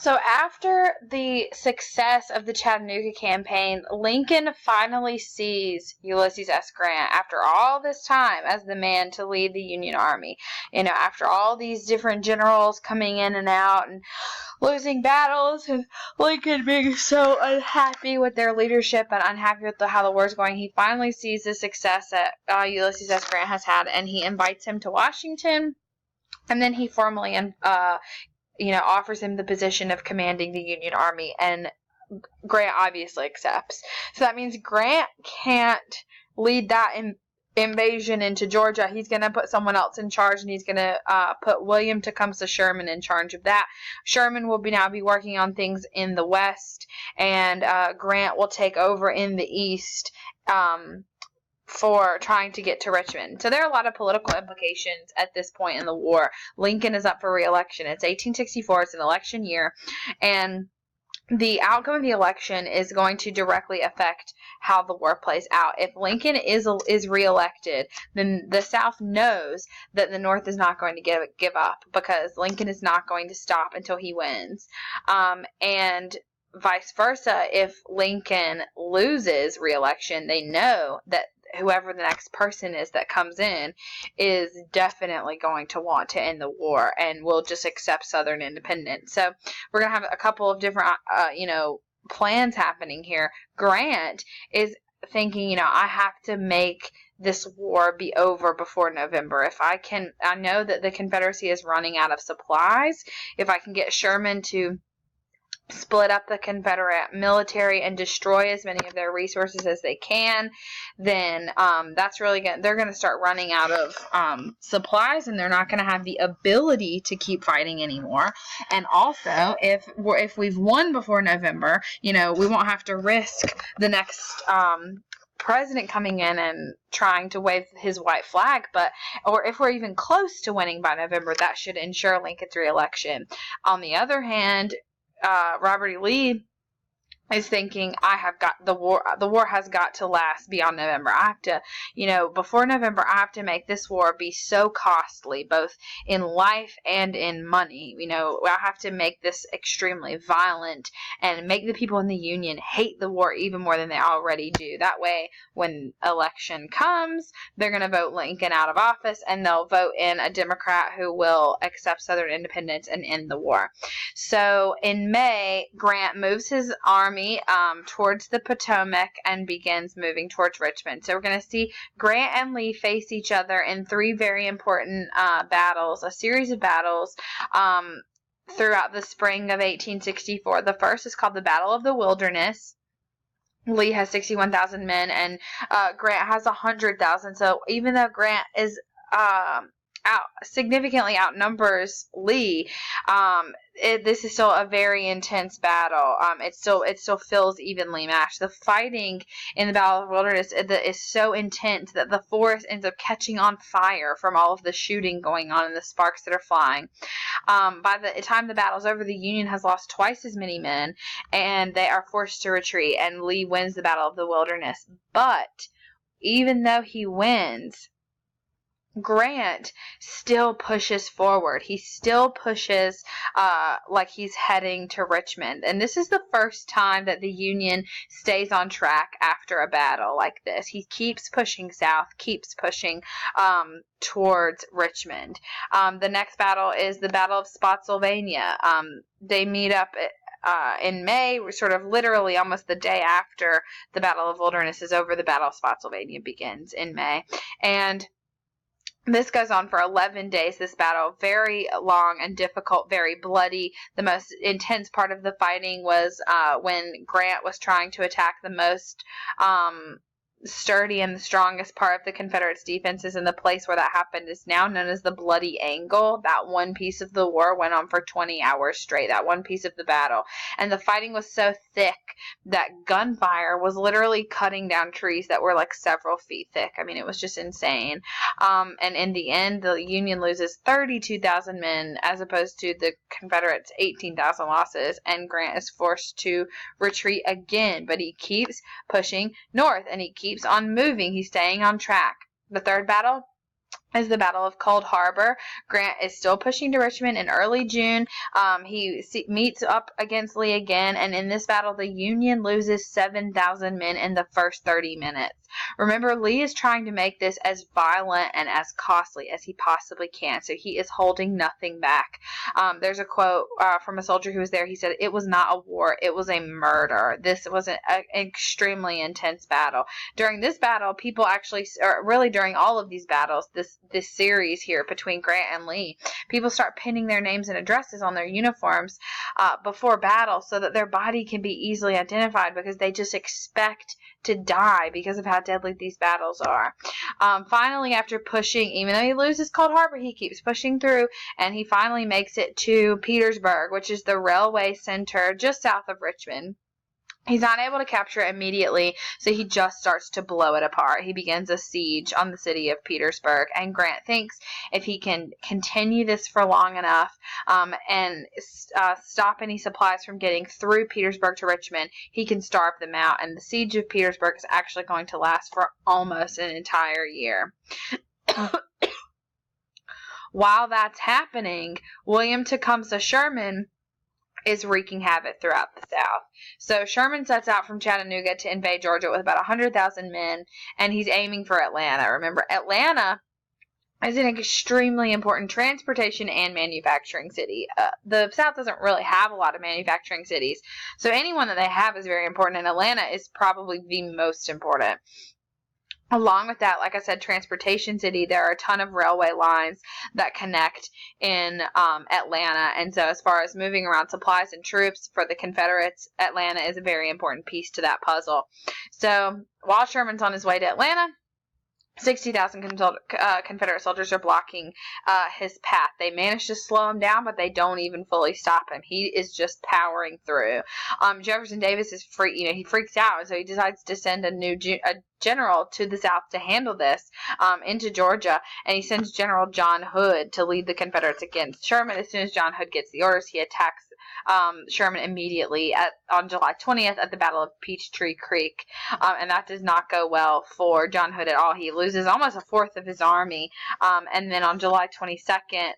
So after the success of the Chattanooga campaign, Lincoln finally sees Ulysses S. Grant after all this time as the man to lead the Union Army. After all these different generals coming in and out and losing battles, and Lincoln being so unhappy with their leadership and unhappy with how the war's going, he finally sees the success that Ulysses S. Grant has had, and he invites him to Washington, and then he formally offers him the position of commanding the Union Army, and Grant obviously accepts. So that means Grant can't lead that invasion into Georgia. He's going to put someone else in charge, and he's going to put William Tecumseh Sherman in charge of that. Sherman will now be working on things in the West, and Grant will take over in the East for trying to get to Richmond. So there are a lot of political implications at this point in the war. Lincoln is up for re-election. It's 1864. It's an election year. And the outcome of the election is going to directly affect how the war plays out. If Lincoln is reelected, then the South knows that the North is not going to give up, because Lincoln is not going to stop until he wins. And vice versa, if Lincoln loses re-election, they know that whoever the next person is that comes in is definitely going to want to end the war and will just accept Southern independence. So we're going to have a couple of different, plans happening here. Grant is thinking, I have to make this war be over before November. I know that the Confederacy is running out of supplies. If I can get Sherman to split up the Confederate military and destroy as many of their resources as they can, then that's really they're going to start running out of supplies, and they're not going to have the ability to keep fighting anymore. And also, if we've won before November, we won't have to risk the next president coming in and trying to wave his white flag, or if we're even close to winning by November, that should ensure Lincoln's re-election. On the other hand, Robert E. Lee is thinking, the war has got to last beyond November. I have to, before November, I have to make this war be so costly, both in life and in money. I have to make this extremely violent and make the people in the Union hate the war even more than they already do. That way, when election comes, they're going to vote Lincoln out of office, and they'll vote in a Democrat who will accept Southern independence and end the war. So in May, Grant moves his army towards the Potomac and begins moving towards Richmond. So we're going to see Grant and Lee face each other in three very important battles, a series of battles throughout the spring of 1864. The first is called the Battle of the Wilderness. Lee has 61,000 men, and Grant has 100,000. So even though Grant is significantly outnumbers Lee, this is still a very intense battle. It still feels evenly matched. The fighting in the Battle of the Wilderness is so intense that the forest ends up catching on fire from all of the shooting going on and the sparks that are flying. By the time the battle's over, the Union has lost twice as many men, and they are forced to retreat, and Lee wins the Battle of the Wilderness. But even though he wins, Grant still pushes forward. He still pushes like he's heading to Richmond. And this is the first time that the Union stays on track after a battle like this. He keeps pushing south, keeps pushing towards Richmond. The next battle is the Battle of Spotsylvania. They meet up in May, sort of literally almost the day after the Battle of Wilderness is over. The Battle of Spotsylvania begins in May. And this goes on for 11 days, this battle. Very long and difficult, very bloody. The most intense part of the fighting was when Grant was trying to attack the most sturdy and the strongest part of the Confederates' defenses, and the place where that happened is now known as the Bloody Angle. That one piece of the war went on for 20 hours straight, that one piece of the battle. And the fighting was so thick that gunfire was literally cutting down trees that were like several feet thick. I mean, it was just insane. And in the end, the Union loses 32,000 men as opposed to the Confederates' 18,000 losses, and Grant is forced to retreat again. But he keeps pushing north, and he keeps on moving. He's staying on track. The third battle is the Battle of Cold Harbor. Grant is still pushing to Richmond in early June. He meets up against Lee again, and in this battle, the Union loses 7,000 men in the first 30 minutes. Remember, Lee is trying to make this as violent and as costly as he possibly can, so he is holding nothing back. There's a quote from a soldier who was there. He said, "It was not a war, it was a murder." This was an extremely intense battle. During this battle, people actually, or really during all of these battles, this series here between Grant and Lee, people start pinning their names and addresses on their uniforms before battle so that their body can be easily identified, because they just expect to die because of how deadly these battles are. Finally, after pushing, even though he loses Cold Harbor, he keeps pushing through, and he finally makes it to Petersburg, which is the railway center just south of Richmond. He's not able to capture it immediately, so he just starts to blow it apart. He begins a siege on the city of Petersburg, and Grant thinks if he can continue this for long enough and stop any supplies from getting through Petersburg to Richmond, he can starve them out, and the siege of Petersburg is actually going to last for almost an entire year. While that's happening, William Tecumseh Sherman is wreaking havoc throughout the South. So Sherman sets out from Chattanooga to invade Georgia with about 100,000 men, and he's aiming for Atlanta. Remember, Atlanta is an extremely important transportation and manufacturing city. The South doesn't really have a lot of manufacturing cities, so anyone that they have is very important, and Atlanta is probably the most important. Along with that, like I said, transportation city, there are a ton of railway lines that connect in Atlanta. And so as far as moving around supplies and troops for the Confederates, Atlanta is a very important piece to that puzzle. So while Sherman's on his way to Atlanta, 60,000 Confederate soldiers are blocking his path. They manage to slow him down, but they don't even fully stop him. He is just powering through. Jefferson Davis is he freaks out, and so he decides to send a general to the South to handle this into Georgia, and he sends General John Hood to lead the Confederates against Sherman. As soon as John Hood gets the orders, he attacks Sherman immediately on July 20th at the Battle of Peachtree Creek, and that does not go well for John Hood at all. He loses almost a fourth of his army, and then on July 22nd,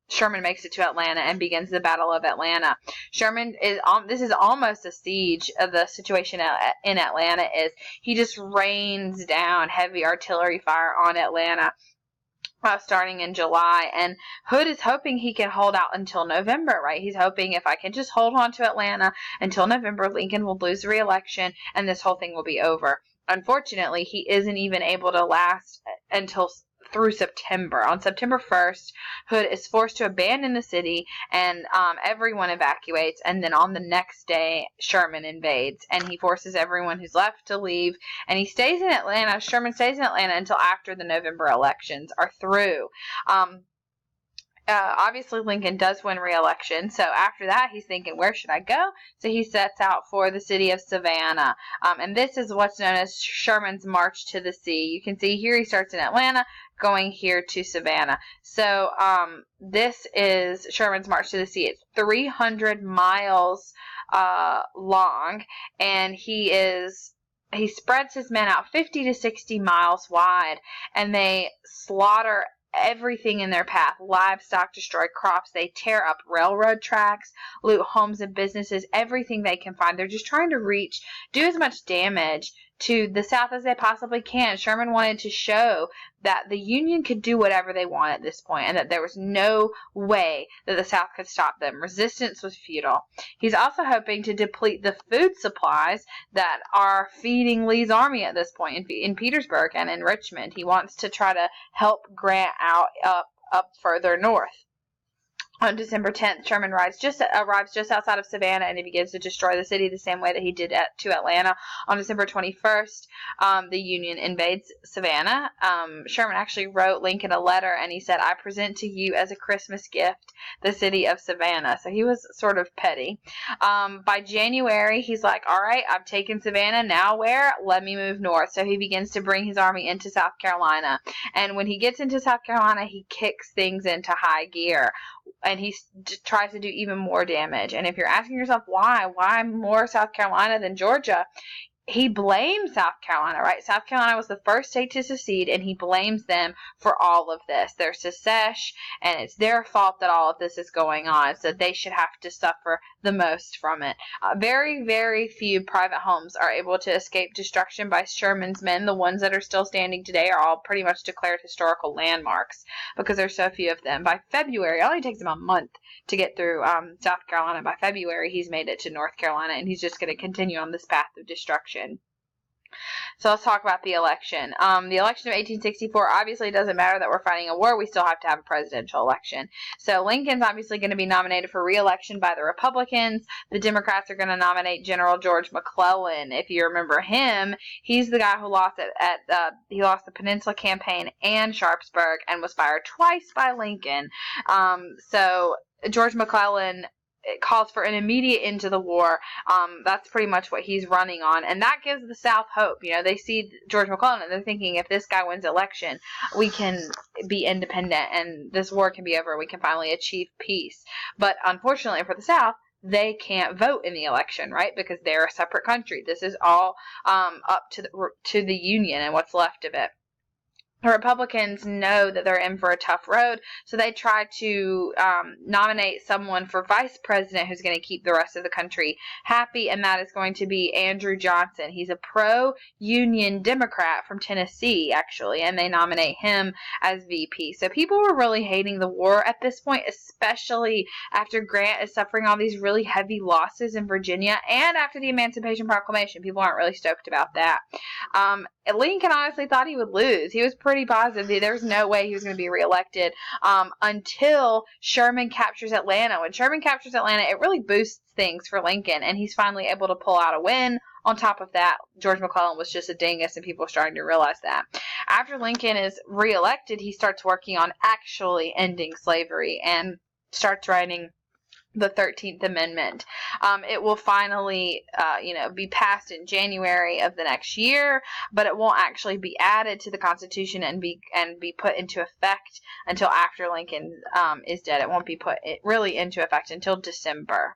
Sherman makes it to Atlanta and begins the Battle of Atlanta. This is almost a siege. The situation in Atlanta is he just rains down heavy artillery fire on Atlanta. Starting in July, and Hood is hoping he can hold out until November, right? He's hoping, if I can just hold on to Atlanta until November, Lincoln will lose the re-election and this whole thing will be over. Unfortunately, he isn't even able to last until through September. On September 1st, Hood is forced to abandon the city, and everyone evacuates, and then on the next day, Sherman invades, and he forces everyone who's left to leave, and he stays in Atlanta. Sherman stays in Atlanta until after the November elections are through. Obviously, Lincoln does win re-election, so after that, he's thinking, where should I go? So he sets out for the city of Savannah, and this is what's known as Sherman's March to the Sea. You can see here he starts in Atlanta, going here to Savannah. So this is Sherman's March to the Sea. It's 300 miles long, and he spreads his men out 50 to 60 miles wide, and they slaughter everything in their path. Livestock, destroy crops. They tear up railroad tracks, loot homes and businesses, everything they can find. They're just trying to do as much damage to the South as they possibly can. Sherman wanted to show that the Union could do whatever they want at this point, and that there was no way that the South could stop them. Resistance was futile. He's also hoping to deplete the food supplies that are feeding Lee's army at this point in Petersburg and in Richmond. He wants to try to help Grant out up further north. On December 10th, Sherman arrives just outside of Savannah, and he begins to destroy the city the same way that he did to Atlanta. On December 21st, the Union invades Savannah. Sherman actually wrote Lincoln a letter, and he said, "I present to you as a Christmas gift the city of Savannah." So he was sort of petty. By January, he's like, all right, I've taken Savannah. Now where? Let me move north. So he begins to bring his army into South Carolina. And when he gets into South Carolina, he kicks things into high gear, and he tries to do even more damage. And if you're asking yourself why more South Carolina than Georgia, he blames South Carolina, right? South Carolina was the first state to secede, and he blames them for all of this. They're secesh, and it's their fault that all of this is going on, so they should have to suffer the most from it. Very, very few private homes are able to escape destruction by Sherman's men. The ones that are still standing today are all pretty much declared historical landmarks because there's so few of them. By February, it only takes him a month to get through South Carolina. By February, he's made it to North Carolina, and he's just going to continue on this path of destruction. So let's talk about the election. The election of 1864 obviously doesn't matter that we're fighting a war. We still have to have a presidential election. So Lincoln's obviously going to be nominated for re-election by the Republicans. The Democrats are going to nominate General George McClellan. If you remember him, he's the guy who lost he lost the Peninsula Campaign and Sharpsburg and was fired twice by Lincoln. So George McClellan, it calls for an immediate end to the war. That's pretty much what he's running on, and that gives the South hope. They see George McClellan and they're thinking, if this guy wins election, we can be independent and this war can be over. We can finally achieve peace. But unfortunately for the South, they can't vote in the election, right? Because they're a separate country. This is all up to the Union and what's left of it. The Republicans know that they're in for a tough road, so they try to nominate someone for vice president who's going to keep the rest of the country happy, and that is going to be Andrew Johnson. He's a pro-union Democrat from Tennessee, actually, and they nominate him as VP. So people were really hating the war at this point, especially after Grant is suffering all these really heavy losses in Virginia, and after the Emancipation Proclamation. People aren't really stoked about that. Lincoln honestly thought he would lose. He was pretty positive there was no way he was going to be reelected until Sherman captures Atlanta. When Sherman captures Atlanta, it really boosts things for Lincoln, and he's finally able to pull out a win. On top of that, George McClellan was just a dingus, and people are starting to realize that. After Lincoln is reelected, he starts working on actually ending slavery and starts writing the 13th Amendment. It will finally, be passed in January of the next year, but it won't actually be added to the Constitution and be put into effect until after Lincoln is dead. It won't be put really into effect until December.